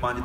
5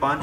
5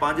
5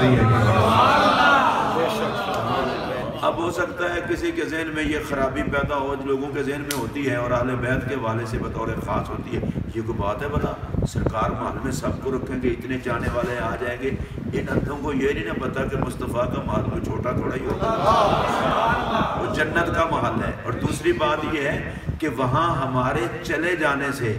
VIP। اب ہو سکتا ہے کسی کے ذہن میں یہ خرابی پیدا ہو، لوگوں کے ذہن میں ہوتی ہے اور اہل بیت کے حوالے سے بطور خاص ہوتی ہے، یہ کوئی بات ہے بتا؟ سرکار محل میں سب کو رکھیں گے، اتنے چاہنے والے آ جائیں گے، ان اندھوں کو یہ نہیں نہ پتا کہ مصطفیٰ کا محل کوئی چھوٹا تھوڑا ہی ہوتا ہے، وہ جنت کا محل ہے۔ اور دوسری بات یہ ہے کہ وہاں ہمارے چلے جانے سے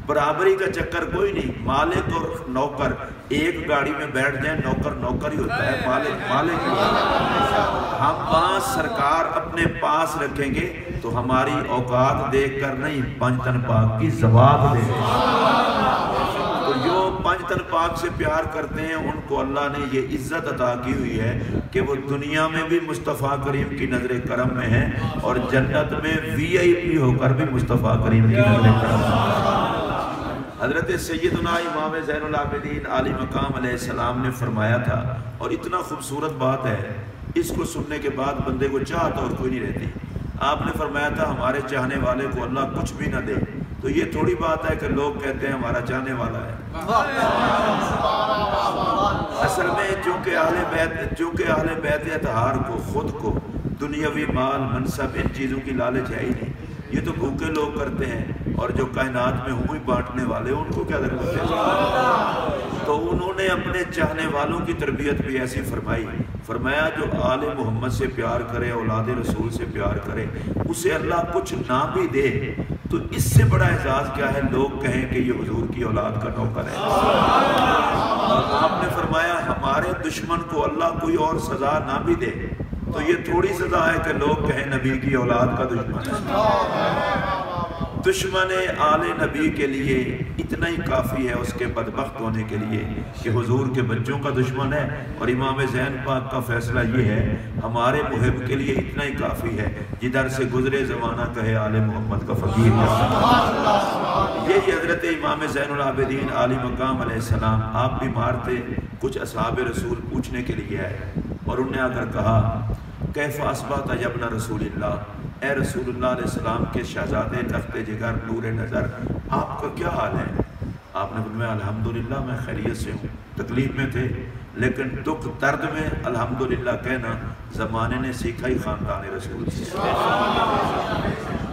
برابری کا چکر کوئی نہیں، مالک اور نوکر ایک گاڑی میں بیٹھ جائیں، نوکر نوکر ہی ہوتا ہے، مالک مالک ہی ہوتا ہے۔ ہم وہاں سرکار اپنے پاس رکھیں گے تو ہماری اوقات دیکھ کر نہیں، پنج تن پاک کی زوات دیکھ کر۔ تو جو پنج تن پاک سے پیار کرتے ہیں ان کو اللہ نے یہ عزت عطا کی ہوئی ہے کہ وہ دنیا میں بھی مصطفیٰ کریم کی نظر کرم میں ہیں اور جنت میں VIP ہو کر بھی مصطفیٰ کریم کی نظر کرم میں ہیں۔ حضرت سیدنا امام زین العابدین عالی مقام علیہ السلام نے فرمایا تھا، اور اتنا خوبصورت بات ہے، اس کو سننے کے بعد بندے کو چاہت اور کوئی نہیں رہتی۔ آپ نے فرمایا تھا ہمارے چاہنے والے کو اللہ کچھ بھی نہ دے، تو یہ تھوڑی بات ہے کہ لوگ کہتے ہیں ہمارا چاہنے والا ہے۔ اصل میں چونکہ اہل بیت اطہار کو خود کو دنیاوی مال منصب ان چیزوں کی لالچ ہے ہی نہیں، یہ تو بھوکے لوگ کرتے ہیں، اور جو کائنات میں ہوئی بانٹنے والے ان کو کیا ضرورت ہے؟ تو انہوں نے اپنے چاہنے والوں کی تربیت بھی ایسی فرمایا جو آل محمد سے پیار کرے، اولاد رسول سے پیار کرے، اسے اللہ کچھ نہ بھی دے تو اس سے بڑا اعزاز کیا ہے لوگ کہیں کہ یہ حضور کی اولاد کا نوکر ہے۔ اور آپ نے فرمایا ہمارے دشمن کو اللہ کوئی اور سزا نہ بھی دے تو یہ تھوڑی سزا ہے کہ لوگ کہیں نبی کی اولاد کا دشمن ہے۔ دشمن آل نبی کے لیے اتنا ہی کافی ہے اس کے بدبخت ہونے کے لیے کہ حضور کے بچوں کا دشمن ہے، اور امام زین پاک کا فیصلہ یہ ہے ہمارے محب کے لیے اتنا ہی کافی ہے جدھر سے گزرے زمانہ کہے آل محمد کا فقیر ہے۔ یہی حضرت امام زین العابدین عالی مقام علیہ السلام، آپ بیمار تھے، کچھ اصحاب رسول پوچھنے کے لیے آئے اور انہوں نے آ کر کہا کیف اصبحت یا ابن رسول اللہ، اے رسول اللہ علیہ السلام کے شہزادے، تخت جگر، نور نظر، آپ کا کیا حال ہے؟ آپ نے فرمایا الحمدللہ میں خیریت سے ہوں، تکلیف میں تھے لیکن دکھ درد میں الحمدللہ کہنا زمانے نے سیکھا ہی خاندان رسول سے۔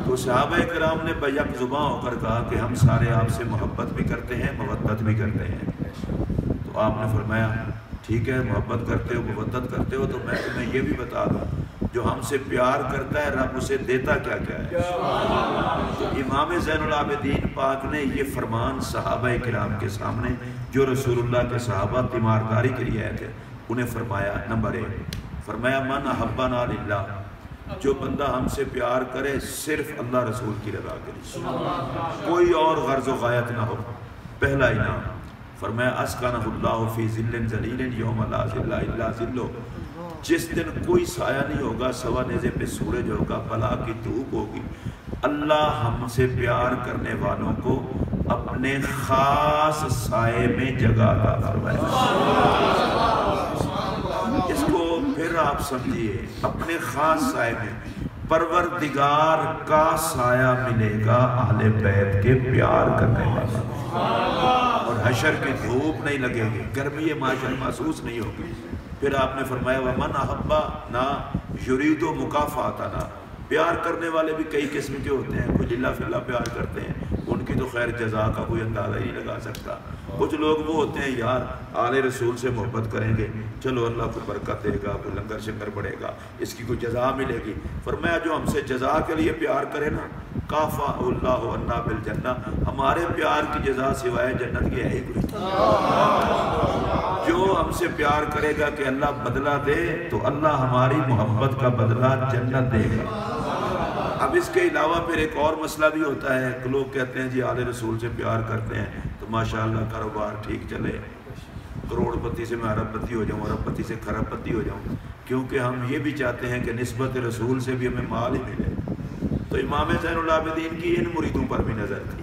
تو صحابہ کرام نے بیک زباں ہو کر کہا کہ ہم سارے آپ سے محبت بھی کرتے ہیں، مودت بھی کرتے ہیں۔ تو آپ نے فرمایا ٹھیک ہے، محبت کرتے ہو، مودت کرتے ہو، تو میں تمہیں یہ بھی بتا دوں جو ہم سے پیار کرتا ہے رب اسے دیتا کیا کیا ہے۔ تو امام زین العابدین پاک نے یہ فرمان صحابہ کرام کے سامنے جو رسول اللہ کے صحابہ تیمارداری کے لیے آئے تھے انہیں فرمایا، نمبر 1 فرمایا من احبنا للہ، جو بندہ ہم سے پیار کرے صرف اللہ رسول کی رضا کے لیے، کوئی اور غرض و غایت نہ ہو، پہلا انعام۔ فرمایا اسکنہ اللہ فی ظل ظلیل یوم لا ظل الا ظلہ، جس دن کوئی سایہ نہیں ہوگا سوا نیزے پہ سورج ہوگا، بلا کی دھوپ ہوگی، اللہ ہم سے پیار کرنے والوں کو اپنے خاص سائے میں جگہ عطا فرمائے۔ اس کو پھر آپ سمجھیے، اپنے خاص سائے میں پروردگار کا سایہ ملے گا اہل بیت کے پیار کرنے والا، اور حشر کی دھوپ نہیں لگے گی، گرمی معاشر محسوس نہیں ہوگی۔ پھر آپ نے فرمایا وَمَنْ أَحَبَّنَا يُرِيدُ مُكَافَأَتَنَا، پیار کرنے والے بھی کئی قسم کے ہوتے ہیں، کوئی للہ فی اللہ پیار کرتے ہیں، ان کی تو خیر جزا کا کوئی اندازہ ہی نہیں لگا سکتا۔ کچھ لوگ وہ ہوتے ہیں یار آل رسول سے محبت کریں گے، چلو اللہ کو برکت دے گا، کوئی لنگر شنگر بڑھے گا، اس کی کوئی جزا ملے گی۔ فرمایا جو ہم سے جزا کے لیے پیار کرے نا، کافا اللہ عنا بالجنہ، ہمارے پیار کی جزا سوائے جنت کی ہے ہی کوئی۔ جو ہم سے پیار کرے گا کہ اللہ بدلہ دے تو اللہ ہماری محبت کا بدلہ جنت دے گا۔ اب اس کے علاوہ پھر ایک اور مسئلہ بھی ہوتا ہے کہ لوگ کہتے ہیں جی آل رسول سے پیار کرتے ہیں تو ماشاءاللہ کاروبار ٹھیک چلے، کروڑ پتی سے میں ارب پتی ہو جاؤں، ارب پتی سے کھرب پتی ہو جاؤں، کیونکہ ہم یہ بھی چاہتے ہیں کہ نسبت رسول سے بھی ہمیں مال ہی ملے۔ تو امام زین العابدین کی ان مریدوں پر بھی نظر تھی،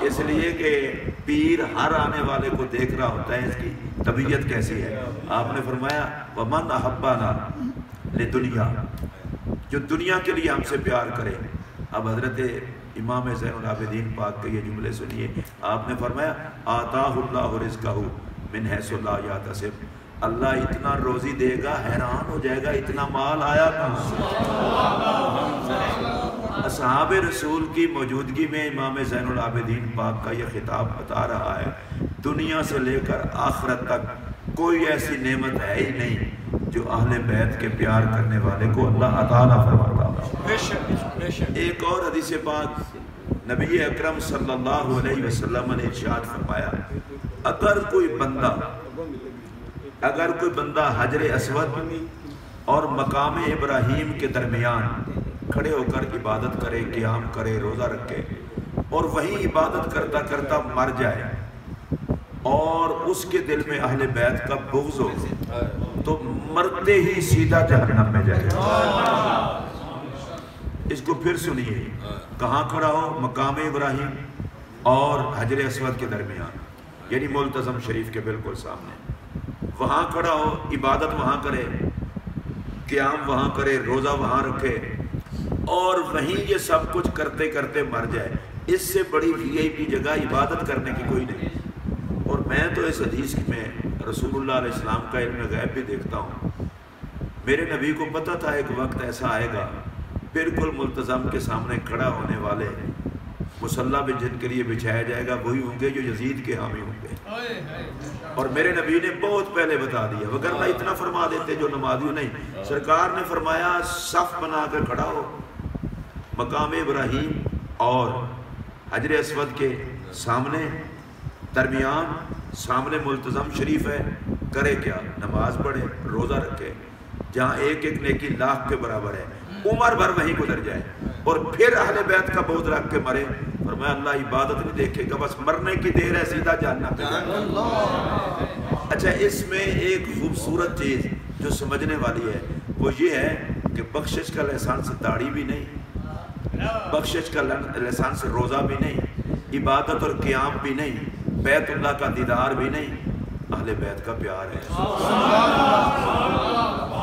اس لیے کہ پیر ہر آنے والے کو دیکھ رہا ہوتا ہے اس کی طبیعت کیسی ہے۔ آپ نے فرمایا وَمَنْ أَحَبَّنَا لِدُنْيَا، جو دنیا کے لیے ہم سے پیار کرے۔ اب حضرت امام زین العابدین پاک کے یہ جملے سنیے، آپ نے فرمایا آتاہ اللہ رزقہ من حیث لا یحتسب، اللہ اتنا روزی دے گا حیران ہو جائے گا اتنا مال آیا کہاں سے؟ اصحاب رسول کی موجودگی میں امام زین العابدین پاک کا یہ خطاب بتا رہا ہے دنیا سے لے کر آخرت تک کوئی ایسی نعمت ہے ہی نہیں جو اہل بیت کے پیار کرنے والے کو اللہ عطا نہ فرماتا۔ ایک اور حدیث پاک نبی اکرم صلی اللہ علیہ وسلم نے ارشاد فرمایا اگر کوئی بندہ حجر اسود اور مقام ابراہیم کے درمیان کھڑے ہو کر عبادت کرے، قیام کرے، روزہ رکھے اور وہیں عبادت کرتا کرتا مر جائے اور اس کے دل میں اہل بیت کا بغض ہو تو مرتے ہی سیدھا جہنم میں جائے گا۔ اس کو پھر سنیے، کہاں کھڑا ہو؟ مقام ابراہیم اور حجر اسود کے درمیان، یعنی ملتزم شریف کے بالکل سامنے، وہاں کھڑا ہو، عبادت وہاں کرے، قیام وہاں کرے، روزہ وہاں رکھے اور وہیں یہ سب کچھ کرتے کرتے مر جائے، اس سے بڑی وی آئی پی جگہ عبادت کرنے کی کوئی نہیں۔ اور میں تو اس حدیث میں رسول اللہ علیہ السلام کا علم غیب بھی دیکھتا ہوں۔ میرے نبی کو پتہ تھا ایک وقت ایسا آئے گا بالکل ملتزم کے سامنے کھڑا ہونے والے مصلی بھی جن کے لیے بچھایا جائے گا وہی ہوں گے جو یزید کے حامی ہوں گے، اور میرے نبی نے بہت پہلے بتا دیا، وگرنہ اتنا فرما دیتے جو نمازیوں نہیں۔ سرکار نے فرمایا صف بنا کر کھڑا ہو، مقام ابراہیم اور حجر اسود کے سامنے درمیان، سامنے ملتزم شریف ہے، کرے کیا؟ نماز پڑھے، روزہ رکھے، جہاں ایک ایک نیکی لاکھ کے برابر ہے، عمر بھر وہیں گزر جائے اور پھر اہل بیت کا بغض رکھ کے مرے، فرمایا اللہ عبادت نہیں دیکھے گا، بس مرنے کی دیر ہے، سیدھا جہنم میں جائے گا۔ اچھا، اس میں ایک خوبصورت چیز جو سمجھنے والی ہے وہ یہ ہے کہ بخشش کا لسان سے داڑھی بھی نہیں، بخشش کا لسان سے روزہ بھی نہیں، عبادت اور قیام بھی نہیں، بیت اللہ کا دیدار بھی نہیں، اہل بیت کا پیار ہے۔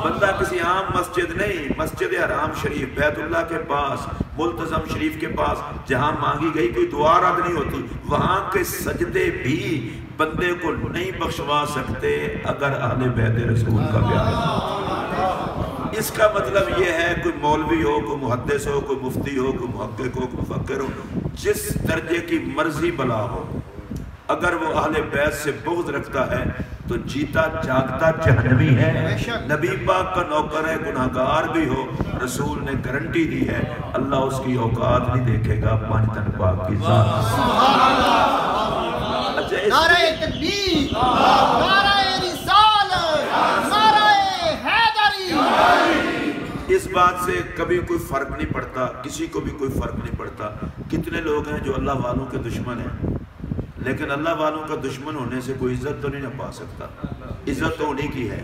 بندہ کسی عام مسجد نہیں، مسجد حرام شریف بیت اللہ کے پاس، ملتزم شریف کے پاس جہاں مانگی گئی کوئی دعا رد نہیں ہوتی، وہاں کے سجدے بھی بندے کو نہیں بخشوا سکتے اگر اہل بیت رسول کا پیار ہے۔ اس کا مطلب یہ ہے کوئی مولوی ہو، کوئی محدث ہو، کوئی مفتی ہو، کوئی محقق ہو، کوئی مفکر ہو، جس درجے کی مرضی بلا ہو، اگر وہ اہل بیت سے بغض رکھتا ہے تو جیتا جاگتا جہنمی ہے، نبی پاک کا نوکر ہے، گناہگار بھی ہو، رسول نے گارنٹی دی ہے اللہ اس کی اوقات نہیں دیکھے گا پانچ تن پاک کی ذات۔ نعرہ تکبیر، نعرہ رسالت، نعرہ حیدری۔ اس بات سے کبھی کوئی فرق نہیں پڑتا، کسی کو بھی کوئی فرق نہیں پڑتا۔ کتنے لوگ ہیں جو اللہ والوں کے دشمن ہیں، لیکن اللہ والوں کا دشمن ہونے سے کوئی عزت تو نہیں نہ پا سکتا، عزت تو انہی کی ہے۔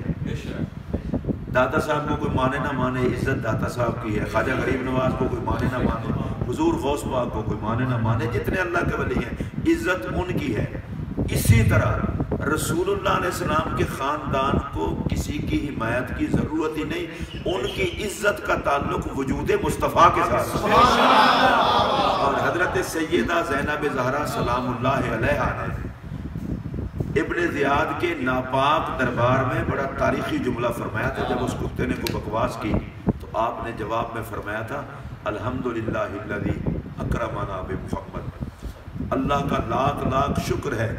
داتا صاحب کو کوئی مانے نہ مانے، عزت داتا صاحب کی ہے۔ خواجہ غریب نواز کو کوئی مانے نہ مانے، حضور غوث پاک کو کوئی مانے نہ مانے، جتنے اللہ کے ولی ہیں عزت ان کی ہے۔ اسی طرح رسول اللہ علیہ السلام کے خاندان کو کسی کی حمایت کی ضرورت ہی نہیں، ان کی عزت کا تعلق وجود مصطفیٰ کے ساتھ ہے۔ اور حضرت سیدہ زینب زہرا سلام اللہ علیہا نے ابن زیاد کے ناپاک دربار میں بڑا تاریخی جملہ فرمایا تھا۔ جب اس کتے نے کوئی بکواس کی تو آپ نے جواب میں فرمایا تھا الحمدللہ الذی اکرمنا بمحمد، اللہ کا لاکھ لاکھ شکر ہے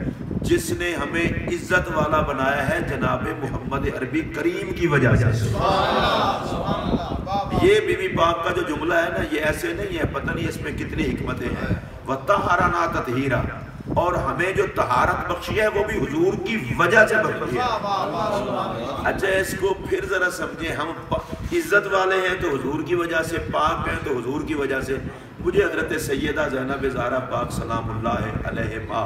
جس نے ہمیں عزت والا بنایا ہے جناب محمد عربی کریم کی وجہ سے۔ یہ بی بی پاک کا جو جملہ ہے نا، یہ ایسے نہیں ہے، پتہ نہیں اس میں کتنی حکمتیں ہیں۔ وَطَہَّرَنَا تَطْہِیرًا، اور ہمیں جو طہارت بخشی ہے وہ بھی حضور کی وجہ سے بخشی ہے۔ اچھا، اس کو پھر ذرا سمجھیں، ہم عزت والے ہیں تو حضور کی وجہ سے، پاک ہیں تو حضور کی وجہ سے۔ مجھے حضرت سیدہ زینب زہرا پاک سلام اللہ علیہا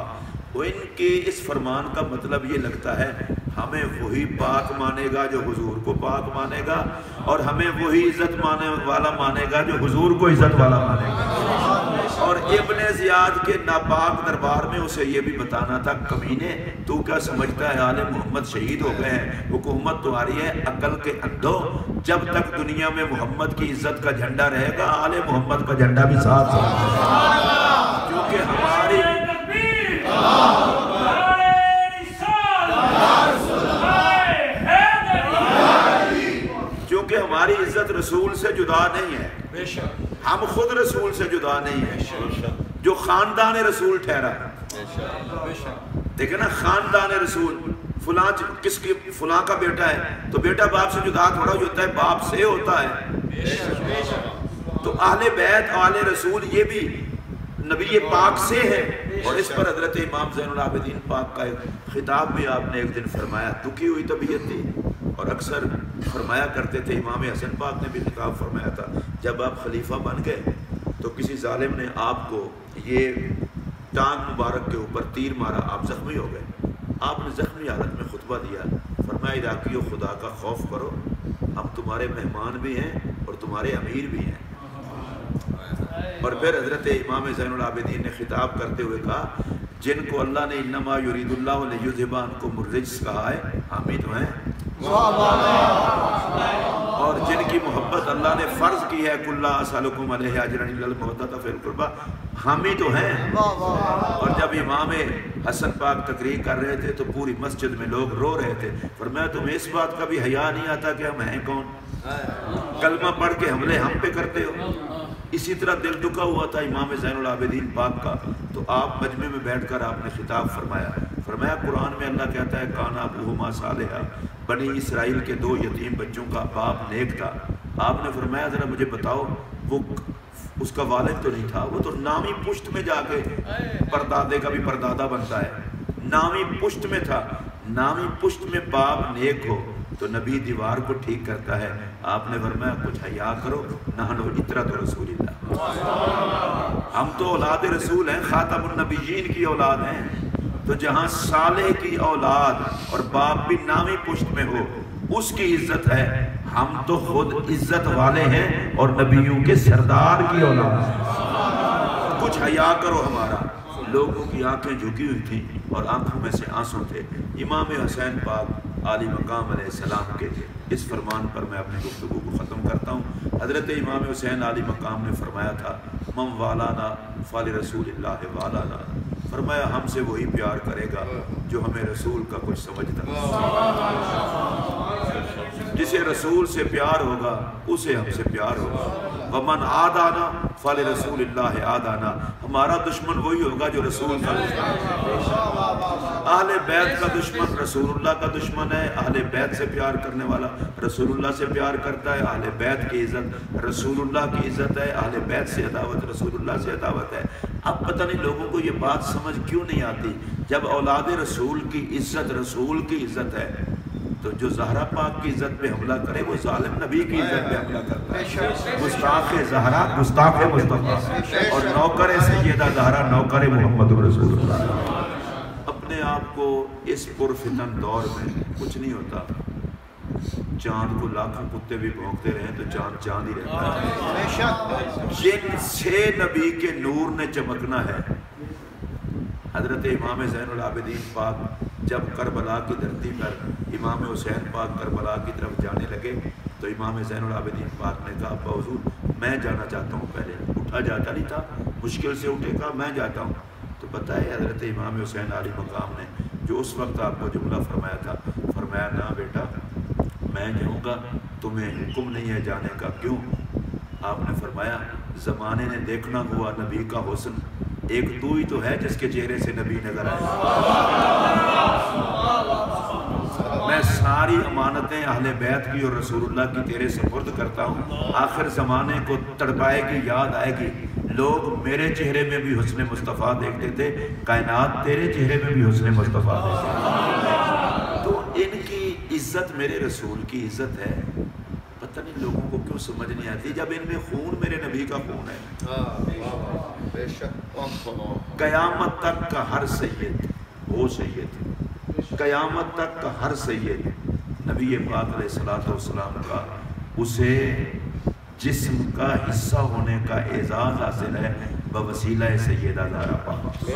ان کے اس فرمان کا مطلب یہ لگتا ہے ہمیں وہی پاک مانے گا جو حضور کو پاک مانے گا، اور ہمیں وہی عزت والا مانے گا جو حضور کو عزت والا مانے گا۔ اور ابن زیاد کے ناپاک دربار میں اسے یہ بھی بتانا تھا کمینے، تو کیا سمجھتا ہے آل محمد شہید ہو گئے ہیں، حکومت تمہاری ہے عقل کے اندھو، جب تک دنیا میں محمد کی عزت کا جھنڈا رہے گا آل محمد کا جھنڈا بھی ساتھ ہے، کیونکہ ہماری جدا نہیں ہے، ہم خود رسول سے جدا نہیں ہیں، جو خاندان رسول ٹھہرا دیکھیں نا، خاندان رسول فلاں کس کی فلاں کا بیٹا ہے تو بیٹا باپ سے جدا تھوڑا ہوتا ہے، باپ سے ہوتا ہے۔ تو اہل بیت اہل رسول یہ بھی نبی پاک سے ہے، اور اس پر حضرت امام زین العابدین پاک کا ایک خطاب بھی آپ نے ایک دن فرمایا، دکھی ہوئی طبیعت تھی اور اکثر فرمایا کرتے تھے، امام حسن پاک نے بھی خطاب فرمایا تھا، جب آپ خلیفہ بن گئے تو کسی ظالم نے آپ کو یہ ٹانگ مبارک کے اوپر تیر مارا، آپ زخمی ہو گئے، آپ نے زخمی حالت میں خطبہ دیا، فرمایا عراقیوں خدا کا خوف کرو، ہم تمہارے مہمان بھی ہیں اور تمہارے امیر بھی ہیں۔ اور پھر حضرت امام زین العابدین نے خطاب کرتے ہوئے کہا، جن کو اللہ نے انما یرید اللہ لیذھب عنکم الرجس کہا ہے، حامد ہیں، اور جن کی محبت اللہ نے فرض کی ہے، قل لا اسألکم علیہ اجرا الا المودۃ فی القربى، حامی تو ہیں۔ اور جب امام حسن پاک تقریر کر رہے تھے تو پوری مسجد میں لوگ رو رہے تھے، فرمایا تمہیں اس بات کا بھی حیا نہیں آتا کہ ہم ہیں کون، کلمہ پڑھ کے حملے ہم پہ کرتے ہو۔ اسی طرح دل دکھا ہوا تھا امام زین العابدین پاک کا، تو آپ مجمع میں بیٹھ کر آپ نے خطاب فرمایا قرآن میں اللہ کہتا ہے کانا ابوہما صالحا، بنی اسرائیل کے 2 یتیم بچوں کا باپ نیک تھا۔ آپ نے فرمایا ذرا مجھے بتاؤ، وہ اس کا والد تو نہیں تھا، وہ تو نامی پشت میں جا کے پردادے کا بھی پردادا بنتا ہے، نامی پشت میں تھا، نامی پشت میں باپ نیک ہو تو نبی دیوار کو ٹھیک کرتا ہے۔ آپ نے فرمایا کچھ حیا کرو، نحن اطرۃ رسول اللہ، ہم تو اولاد رسول ہیں، خاتم النبیین کی اولاد ہیں، تو جہاں صالح کی اولاد اور باپ بھی نامی پشت میں ہو اس کی عزت ہے، ہم تو خود عزت والے ہیں اور نبیوں کے سردار کی اولاد، کچھ حیا کرو ہمارا۔ لوگوں کی آنکھیں جھکی ہوئی تھیں اور آنکھوں میں سے آنسو تھے۔ امام حسین پاک عالی مقام علیہ السلام کے اس فرمان پر میں اپنی گفتگو کو ختم کرتا ہوں۔ حضرت امام حسین عالی مقام نے فرمایا تھا، من والانا فلرسول اللہ والانا، فرمایا ہم سے وہی پیار کرے گا جو ہمیں رسول کا کچھ سمجھتا ہے، جسے رسول سے پیار ہوگا اسے ہم سے پیار ہوگا۔ ومن عادانا فلرسول اللہ عادانا، ہمارا دشمن وہی ہوگا جو رسول کا دشمن ہے۔ اہل بیت کا دشمن رسول اللہ کا دشمن ہے، اہل بیت سے پیار کرنے والا رسول اللہ سے پیار کرتا ہے، اہل بیت کی عزت رسول اللہ کی عزت ہے، اہل بیت سے عداوت رسول اللہ سے عداوت ہے۔ اب پتہ نہیں لوگوں کو یہ بات سمجھ کیوں نہیں آتی، جب اولاد رسول کی عزت رسول کی عزت ہے تو جو زہرا پاک کی عزت پہ حملہ کرے وہ ظالم نبی کی عزت پہ حملہ کرتا ہے۔ گستاخ زہرا گستاخ مصطفیٰ اور نوکر سیدہ زہرا نوکر محمد رسول اللہ۔ اپنے آپ کو اس پرفتن دور میں کچھ نہیں ہوتا، چاند کو لاکھوں کتے بھی بھونکتے رہے تو چاند چاند ہی رہتا ہے۔ جن سے نبی کے نور نے چمکنا ہے، حضرت امام زین العابدین پاک جب کربلا کی دھرتی پر امام حسین پاک کربلا کی طرف جانے لگے تو امام زین العابدین پاک نے کہا ابا حضور میں جانا چاہتا ہوں، پہلے اٹھا جاتا نہیں تھا، مشکل سے اٹھے، کہا میں جاتا ہوں۔ تو پتہ ہے حضرت امام حسین علی مقام نے جو اس وقت آپ کو جملہ فرمایا تھا، فرمایا نہ بیٹا میں جاؤں گا، تمہیں حکم نہیں ہے جانے کا، کیوں؟ آپ نے فرمایا زمانے نے دیکھنا ہوا نبی کا حسن، ایک تو ہی تو ہے جس کے چہرے سے نبی نظر آئے۔ میں ساری امانتیں اہل بیت کی اور رسول اللہ کی تیرے سپرد کرتا ہوں، آخر زمانے کو تڑپائے گی، یاد آئے گی، لوگ میرے چہرے میں بھی حسن مصطفیٰ دیکھتے تھے، کائنات تیرے چہرے میں بھی حسن مصطفیٰ دیکھتے، تو ان کی عزت میرے رسول کی عزت ہے۔ پتہ نہیں لوگوں کو کیوں سمجھ نہیں آتی، جب ان میں خون میرے نبی کا خون ہے۔ قیامت تک کا ہر سید، وہ سید قیامت تک کا ہر سید نبی پاک علیہ السلام کا اسے جسم کا حصہ ہونے کا اعزاز حاصل ہے بوسیلہ سیدہ زہرا پاک،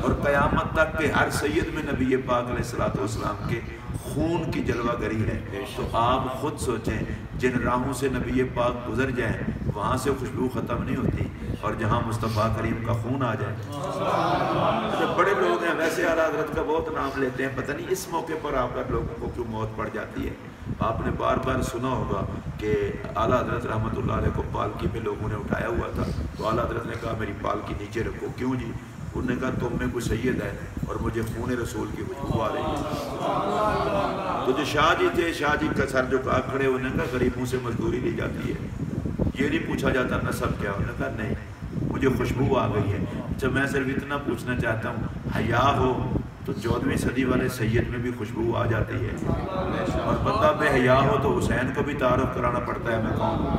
اور قیامت تک کے ہر سید میں نبی پاک علیہ السلام کے خون کی جلوہ گری ہے۔ تو آپ خود سوچیں، جن راہوں سے نبی پاک گزر جائیں وہاں سے خوشبو ختم نہیں ہوتی، اور جہاں مصطفیٰ کریم کا خون آ جائے۔ بڑے لوگ ہیں ہیں ویسے اعلیٰ حضرت کا بہت نام لیتے ہیں، پتہ نہیں اس موقع پر آپ پر لوگوں کو کیوں موت پڑ جاتی ہے۔ آپ نے بار بار سنا ہوگا کہ اعلیٰ حضرت رحمۃ اللہ علیہ کو پالکی میں لوگوں نے اٹھایا ہوا تھا، تو اعلیٰ حضرت نے کہا میری پالکی نیچے رکھو۔ کیوں جی؟ انہوں نے کہا تم میں کوئی سید ہے اور مجھے خون رسول کی خوشبو آ رہی ہے۔ تو جو شاہ جی تھے، شاہ جی کا سر جو کھڑے، انہوں نے کہا غریبوں سے مزدوری لی جاتی ہے، یہ نہیں پوچھا جاتا نسب کیا؟ انہوں نے کہا نہیں، مجھے خوشبو آ گئی ہے۔ اچھا میں صرف اتنا پوچھنا چاہتا ہوں، حیا ہو تو 14ویں صدی والے سید میں بھی خوشبو آ جاتی ہے، اور بندہ بے حیا ہو تو حسین کو بھی تعارف کرانا پڑتا ہے میں کون ہوں۔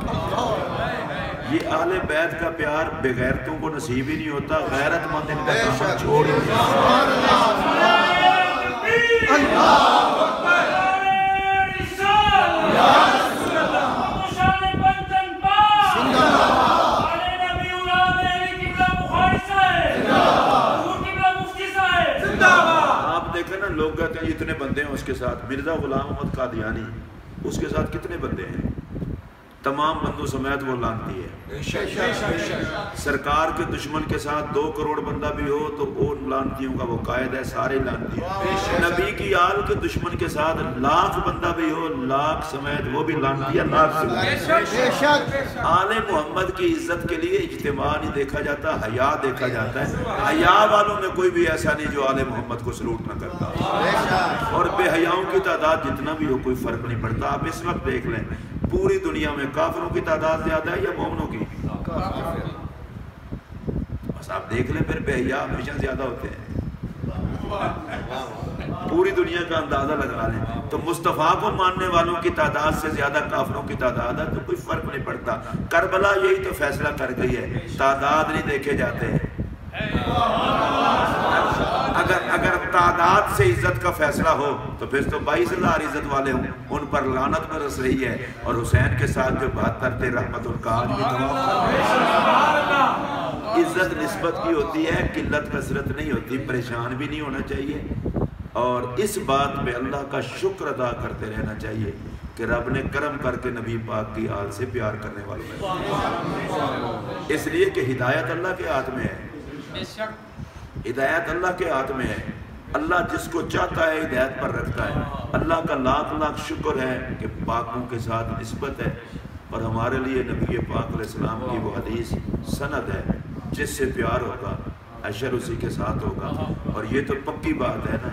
یہ اہل بیت کا پیار بے غیرتوں کو نصیب ہی نہیں ہوتا، غیرت مند ان کا دامن چھوڑ ہی لوگ کہتے ہیں اتنے بندے ہیں اس کے ساتھ، مرزا غلام احمد قادیانی اس کے ساتھ کتنے بندے ہیں؟ تمام بندوں سمیت وہ لانتی ہے۔ سرکار کے دشمن کے ساتھ 2 کروڑ بندہ بھی ہو تو وہ لانتیوں کا وہ قائد ہے، سارے لانتی ہیں۔ نبی کی آل کے دشمن کے ساتھ 1,00,000 بندہ بھی ہو، 1,00,000 سمیت وہ بھی لانتی ہے، 1,00,000۔ آل محمد کی عزت کے لیے اجتماع نہیں دیکھا جاتا، حیا دیکھا جاتا ہے۔ حیا والوں میں کوئی بھی ایسا نہیں جو آل محمد کو سلوٹ نہ کرتا، اور بے حیاؤں کی تعداد جتنا بھی ہو کوئی فرق نہیں پڑتا۔ آپ اس وقت دیکھ لیں پوری دنیا میں کافروں کی تعداد زیادہ ہے یا مومنوں کی؟ بس آپ دیکھ لیں پھر بے حیا ہمیشہ زیادہ ہوتے ہیں۔ پوری دنیا کا اندازہ لگا لیں تو مصطفیٰ کو ماننے والوں کی تعداد سے زیادہ کافروں کی تعداد ہے، تو کوئی فرق نہیں پڑتا۔ کربلا یہی تو فیصلہ کر گئی ہے، تعداد نہیں دیکھے جاتے ہیں۔ اگر تعداد سے عزت کا فیصلہ ہو تو پھر تو 22,000 عزت والے ہوں، ان پر لعنت برس رہی ہے، اور حسین کے ساتھ جو 72 تھے رحمت ان کا آج بھی عزت نسبت کی ہوتی ہے، قلت کثرت نہیں ہوتی۔ پریشان بھی نہیں ہونا چاہیے، اور اس بات پہ اللہ کا شکر ادا کرتے رہنا چاہیے کہ رب نے کرم کر کے نبی پاک کی آل سے پیار کرنے والوں میں، اس لیے کہ ہدایت اللہ کے ہاتھ میں ہے، ہدایت اللہ کے ہاتھ میں ہے۔ اللہ جس کو چاہتا ہے ہدایت پر رکھتا ہے۔ اللہ کا لاکھ لاکھ شکر ہے کہ پاکوں کے ساتھ نسبت ہے، اور ہمارے لیے نبی پاک علیہ السلام کی وہ حدیث سند ہے، جس سے پیار ہوگا حشر اسی کے ساتھ ہوگا۔ اور یہ تو پکی بات ہے نا،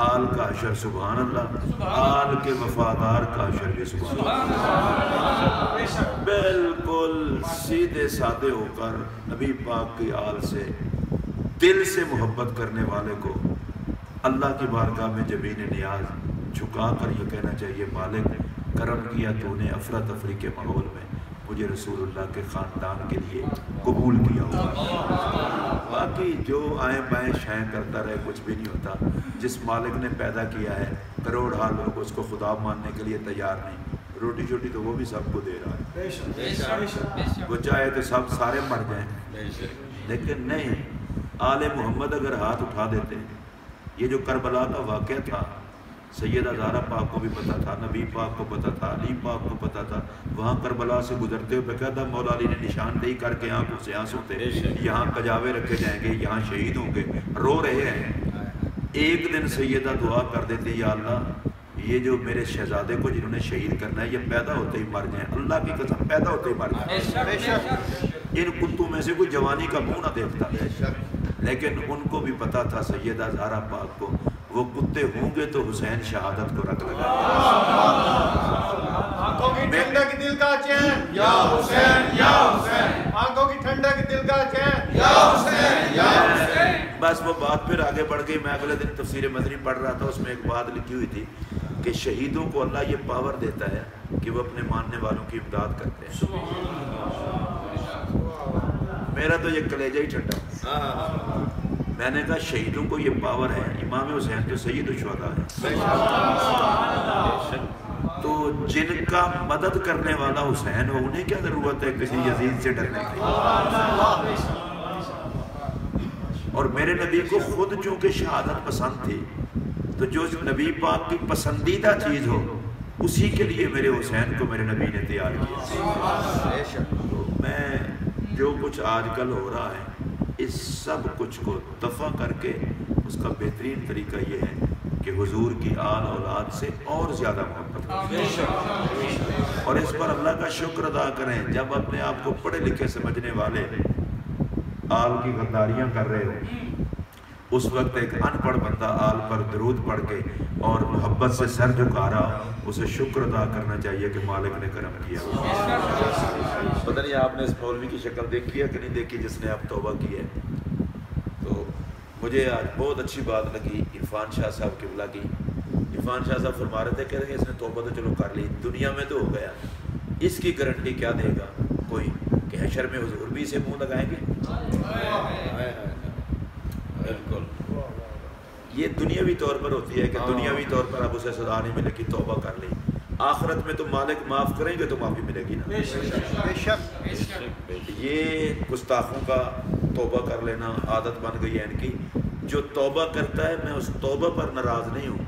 آل کا حشر سبحان اللہ، آل کے وفادار کا حشر بھی سبحان اللہ۔ بالکل سیدھے سادے ہو کر نبی پاک کی آل سے دل سے محبت کرنے والے کو اللہ کی بارگاہ میں جبین نیاز جھکا کر یہ کہنا چاہیے، مالک کرم کیا تو نے افراتفری کے ماحول میں مجھے رسول اللہ کے خاندان کے لیے قبول کیا ہوگا۔ باقی جو آئیں بائیں شائیں کرتا رہے کچھ بھی نہیں ہوتا۔ جس مالک نے پیدا کیا ہے کروڑ لوگ اس کو خدا ماننے کے لیے تیار نہیں، روٹی شوٹی تو وہ بھی سب کو دے رہا ہے، وہ چاہے تو سب سارے مر جائیں، لیکن نہیں، آل محمد اگر ہاتھ اٹھا دیتے ہیں۔ یہ جو کربلا کا واقعہ تھا سیدہ زہرا پاک کو بھی پتا تھا، نبی پاک کو پتا تھا، علی پاک کو پتا تھا، وہاں کربلا سے گزرتے ہوئے باقاعدہ مولا علی نے نشاندہی کر کے آنکھوں سے آنسو تھے، یہاں کجاوے رکھے جائیں گے، یہاں شہید ہوں گے، رو رہے ہیں۔ ایک دن سیدہ دعا کر دیتے، یا اللہ یہ جو میرے شہزادے کو جنہوں نے شہید کرنا ہے یہ پیدا ہوتے ہی مر جائیں، اللہ کی قسم پیدا ہوتے ہی مر جائیں، ان کتوں میں سے کوئی جوانی کا منہ نہ دیکھتا۔ لیکن ان کو بھی پتا تھا سیدہ زہرا پاک کو، وہ کتے ہوں گے تو حسین شہادت کو رکھ لگا۔ آنکھوں کی ٹھنڈک دل کا چین، یا حسین یا حسین، آنکھوں کی ٹھنڈک دل کا چین، یا حسین یا حسین۔ بس وہ بات پھر آگے بڑھ گئی۔ میں اگلے دن تفسیر مدنی پڑھ رہا تھا، اس میں ایک بات لکھی ہوئی تھی کہ شہیدوں کو اللہ یہ پاور دیتا ہے کہ وہ اپنے ماننے والوں کی امداد کرتے ہیں۔ میرا تو یہ کلیجہ ہی ٹھنڈا۔ میں نے کہا شہیدوں کو یہ پاور ہے، امام حسین جو سید الشہداء ہے، تو جن کا مدد کرنے والا حسین ہو انہیں کیا ضرورت ہے کسی یزید سے ڈرنے کی؟ اور میرے نبی کو خود چونکہ شہادت پسند تھی، تو جو نبی پاک کی پسندیدہ چیز ہو اسی کے لیے میرے حسین کو میرے نبی نے تیار کیا۔ تو میں جو کچھ آج کل ہو رہا ہے اس سب کچھ کو دفع کر کے اس کا بہترین طریقہ یہ ہے کہ حضور کی آل اولاد سے اور زیادہ محبت کریں اور اس پر اللہ کا شکر ادا کریں. جب اپنے آپ کو پڑھے لکھے سمجھنے والے آل کی غداریاں کر رہے ہو، اس وقت ایک ان پڑھ بندہ آل پر درود پڑھ کے اور محبت سے سر جھکا رہا، اسے شکر ادا کرنا چاہیے کہ مالک نے کرم کیا. پتہ نہیں آپ نے اس مولوی کی شکل دیکھی ہے کہ نہیں دیکھی جس نے آپ توبہ کی ہے. تو مجھے آج بہت اچھی بات لگی عرفان شاہ صاحب قبلہ کی. عرفان شاہ صاحب فرما رہے تھے کہ اس نے توبہ تو چلو کر لی، دنیا میں تو ہو گیا، اس کی گارنٹی کیا دے گا کوئی کہ حشر میں حضور بھی اسے منہ لگائیں گے؟ بالکل یہ دنیاوی طور پر ہوتی ہے کہ دنیاوی طور پر اب اسے سزا نہیں ملے گی، توبہ کر لی. آخرت میں تو مالک معاف کریں گے تو معافی ملے گی نا. بے شک یہ گستاخوں کا توبہ کر لینا عادت بن گئی ہے ان کی. جو توبہ کرتا ہے میں اس توبہ پر ناراض نہیں ہوں،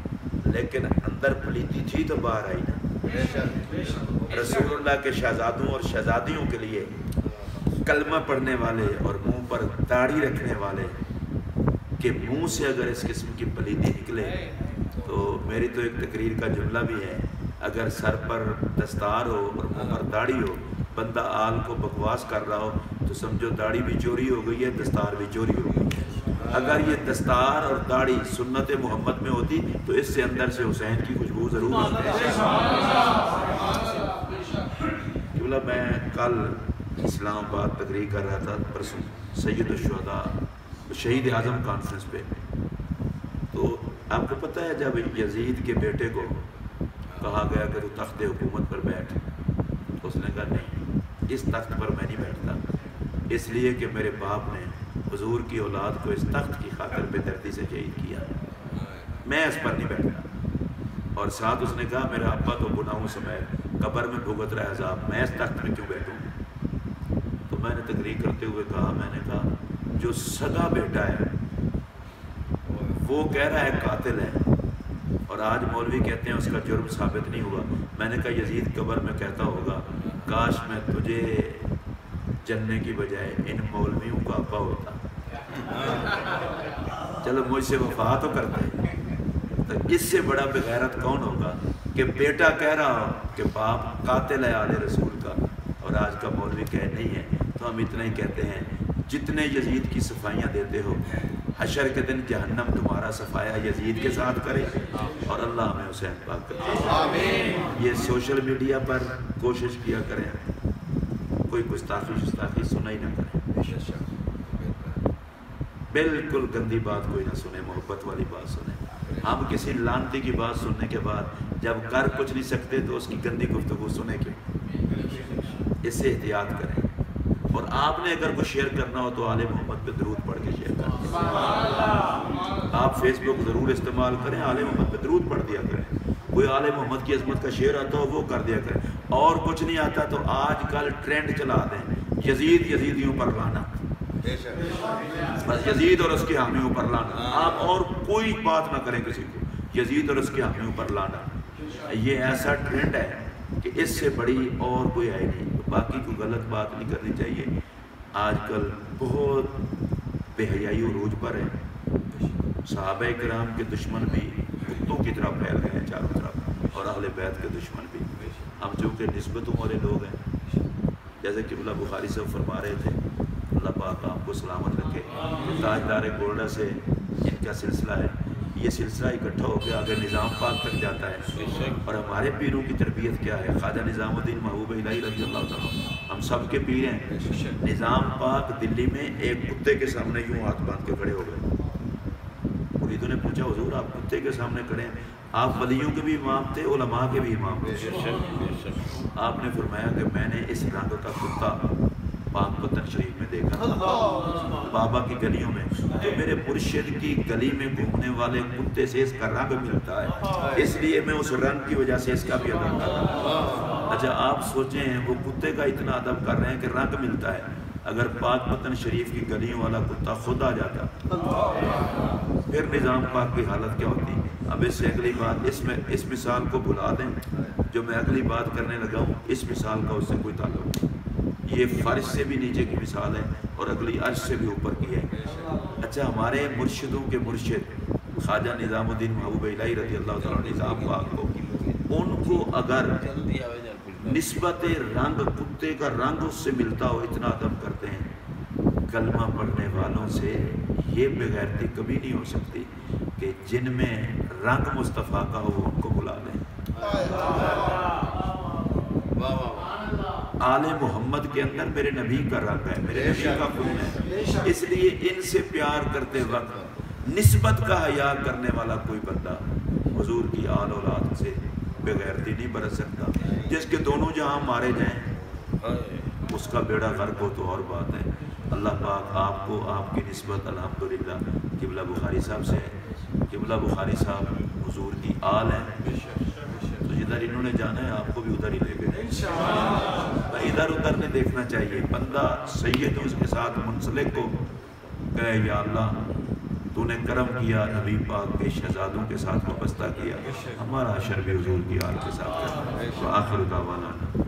لیکن اندر پلیتی تھی تو باہر آئی نا. رسول اللہ کے شہزادوں اور شہزادیوں کے لیے کلمہ پڑھنے والے اور منہ پر داڑھی رکھنے والے کہ منہ سے اگر اس قسم کی پلیتی نکلے تو میری تو ایک تقریر کا جملہ بھی ہے، اگر سر پر دستار ہو اور منہ پر داڑھی ہو، بندہ آل کو بکواس کر رہا ہو تو سمجھو داڑھی بھی چوری ہو گئی ہے، دستار بھی چوری ہو گئی ہے. اگر یہ دستار اور داڑھی سنت محمد میں ہوتی تو اس سے اندر سے حسین کی خوشبو ضرور ہوتی ہے. میں کل اسلام آباد تقریر کر رہا تھا پرسوں سید الشہداء شہید اعظم کانفرنس پہ. تو آپ کو پتہ ہے جب یزید کے بیٹے کو کہا گیا کہ تو تخت حکومت پر بیٹھ، اس نے کہا نہیں، اس تخت پر میں نہیں بیٹھتا، اس لیے کہ میرے باپ نے حضور کی اولاد کو اس تخت کی خاطر بے دردی سے شہید کیا، میں اس پر نہیں بیٹھتا. اور ساتھ اس نے کہا میرا ابا تو گناہوں سمیت قبر میں بھگت رہا عذاب، میں اس تخت میں کیوں بیٹھوں؟ تو میں نے تقریر کرتے ہوئے کہا، میں نے کہا جو سگا بیٹا ہے وہ کہہ رہا ہے قاتل ہے اور آج مولوی کہتے ہیں اس کا جرم ثابت نہیں ہوا. میں نے کہا یزید قبر میں کہتا ہوگا کاش میں تجھے جننے کی بجائے ان مولویوں کا ابا ہوتا، چلو مجھ سے وفا تو کرتے. تو اس سے بڑا بغیرت کون ہوگا کہ بیٹا کہہ رہا ہو کہ باپ قاتل ہے آل رسول کا اور آج کا مولوی کہہ نہیں ہے. تو ہم اتنا ہی کہتے ہیں جتنے یزید کی صفائیاں دیتے ہو، حشر کے دن جہنم تمہارا صفایا یزید کے ساتھ کرے اور اللہ ہمیں حسین پاک کرے. یہ سوشل میڈیا پر کوشش کیا کریں کوئی گستاخی سنا ہی نہ کریں، بالکل گندی بات کوئی نہ سنے، محبت والی بات سنیں. ہم کسی لانتی کی بات سننے کے بعد جب کر کچھ نہیں سکتے تو اس کی گندی گفتگو سنیں کیوں؟ اس سے احتیاط کریں. اور آپ نے اگر کوئی شیئر کرنا ہو تو آل محمد پہ درود پڑھ کے شیئر کریں. آپ فیس بک ضرور استعمال کریں، آل محمد پہ درود پڑھ دیا کریں. کوئی آل محمد کی عظمت کا شعر آتا ہو وہ کر دیا کریں. اور کچھ نہیں آتا تو آج کل ٹرینڈ چلا دیں یزید یزیدیوں پر لانا، بس یزید اور اس کے حامیوں پر لانا. آپ اور کوئی بات نہ کریں کسی کو، یزید اور اس کے حامیوں پر لانا. یہ ایسا ٹرینڈ ہے کہ اس سے بڑی اور کوئی ہے نہیں. باقی کوئی غلط بات نہیں کرنی چاہیے. آج کل بہت بے حیائی عروج پر ہے. صحابہ کرام کے دشمن بھی کتوں کی طرح پھیل گئے ہیں چاروں طرف، اور اہل بیت کے دشمن بھی. ہم چونکہ نسبتوں والے لوگ ہیں، جیسے کہ قبلہ بخاری صاحب فرما رہے تھے، اللہ پاک آپ کو سلامت رکھے. تاجدار گولڈا سے ان کا سلسلہ ہے، یہ سلسلہ اکٹھا ہو کے آگے نظام پاک تک جاتا ہے. اور ہمارے پیروں کی تربیت کیا ہے؟ خواجہ نظام الدین محبوب الہی رضی اللہ تعالیٰ، ہم سب کے پیر ہیں. نظام پاک دلی میں ایک کتے کے سامنے یوں ہاتھ باندھ کے کھڑے ہو گئے. مریدوں نے پوچھا حضور آپ کتے کے سامنے کھڑے ہیں، آپ ولیوں کے بھی امام تھے، علماء کے بھی امام تھے. آپ نے فرمایا کہ میں نے اس رنگ کا کتا پاک پتن شریف میں دیکھا بابا کی گلیوں میں، تو میرے مرشد کی گلی میں گھومنے والے کتے سے اس کا رنگ ملتا ہے، اس لیے میں اس رنگ کی وجہ سے اس کا بھی ادب کر رہا ہوں. اچھا آپ سوچیں وہ کتے کا اتنا ادب کر رہے ہیں کہ رنگ ملتا ہے، اگر پاک پتن شریف کی گلیوں والا کتا خود آ جاتا پھر نظام پاک کی حالت کیا ہوتی. اب اس سے اگلی بات، اس مثال کو بھلا دیں جو میں اگلی بات کرنے لگا ہوں، اس مثال کا اس سے کوئی تعلق نہیں. یہ فرش سے بھی نیچے کی مثال ہے اور اگلی عرش سے بھی اوپر کی ہے. اچھا ہمارے مرشدوں کے مرشد خواجہ نظام الدین محبوب الہی رضی اللہ تعالیٰ نظام پاک کو، ان کو اگر نسبت رنگ کتے کا رنگ اس سے ملتا ہو اتنا ادب کرتے ہیں، کلمہ پڑھنے والوں سے یہ بغیرتی کبھی نہیں ہو سکتی کہ جن میں رنگ مصطفیٰ کا ہو وہ ان کو بلا لیں۔ آل محمد کے اندر میرے نبی کا رنگ ہے، میرے نبی کا خون ہے، اس لیے ان سے پیار کرتے وقت نسبت کا حیا کرنے والا کوئی بندہ حضور کی آل اولاد سے بغیرتی نہیں برت سکتا۔ جس کے دونوں جہاں مارے جائیں اس کا بیڑا غرق ہو تو اور بات ہے۔ اللہ پاک آپ کو آپ کی نسبت الحمدللہ قبلہ بخاری صاحب سے ہے، قبلہ بخاری صاحب حضور کی آل ہیں، تو جدھر انہوں نے جانا ہے آپ کو بھی ادھر ہی لے گئے۔ ادھر ادھر نہیں دیکھنا چاہیے، بندہ سید اس کے ساتھ منسلک کو کہے یا اللہ تو نے کرم کیا، نبی پاک کے شہزادوں کے ساتھ وابستہ کیا، ہمارا حشر بھی حضور کی آل کے ساتھ ہے۔ وآخر دعوانا